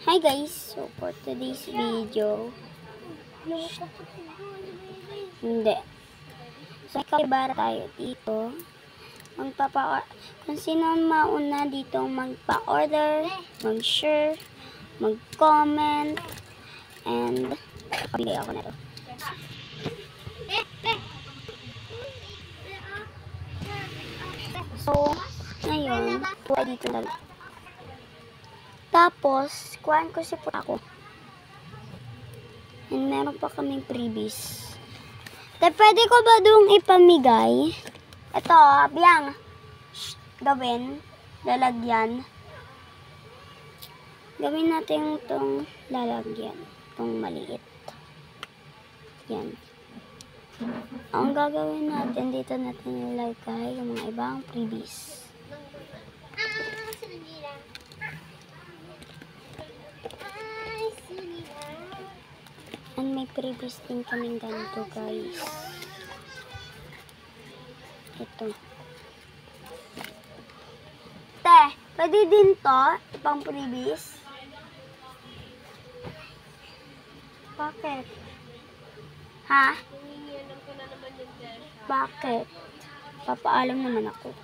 Hi guys, so for today's video, hindi. So may kapibara tayo dito. Kung sino mauna dito magpa-order, mag-share, mag-comment, and pabili ako na to. So, ngayon, tuwa dito lang. Tapos, kuhaan ko si ako. And meron pa kaming freebies. Pwede ko ba doon ipamigay? Ito, biyang. Gawin. Lalagyan. Gawin natin itong lalagyan. Itong maliit. Yan. Ang gagawin natin, dito natin ilagay yung mga ibang freebies. And may freebies din kaming ganito, guys. Ito. Te, pwede din to, pang freebies. Bakit? Ha? Bakit? Papaalam naman ako.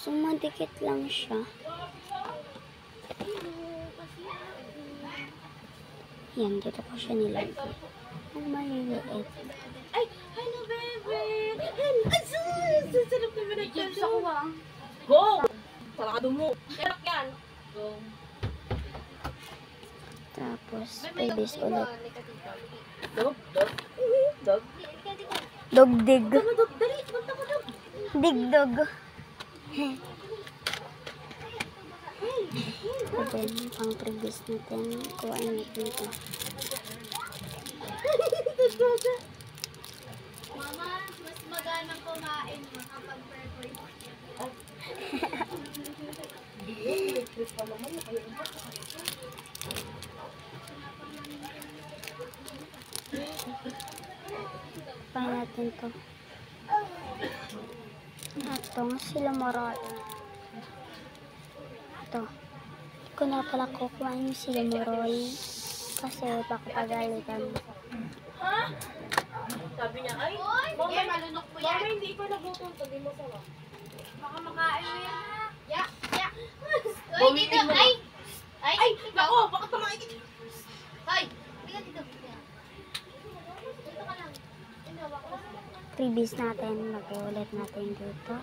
Sumadikit lang siya. Yan, dito ko siya nilagay. Ang maliliit. Ay, hello, bebe! Ay, sarap naman ang Jibs ako ah. Go! Sarado mo. Sarap yan. Go. Tapos, freebies ulit. Dog, dog. Dog. Dogdig. dog. Dali, punta ko dog. Digdog. And then, pang freebies natin, kuhain natin ito. Mama, mas maganang kumain mo kapag purple. Pahin natin to. Ito nga sila moral. Ito. Hindi ko na pala kukuhain yung sila moral. Kasi baka pagalitan. Ha? Sabi niya, ay, Mama, malunok mo yan. mama, hindi pa nagluto. Sabi mo sa Baka makain mo yan ha. Ya, ya. Uy, Bumitin dito. mo na. Ay, ay, Ay, ikaw. nako, baka tumain ka. Hoy, dito, dito. Dito ka lang. Dito, baka. Freebies natin. Mag-ulit natin dito.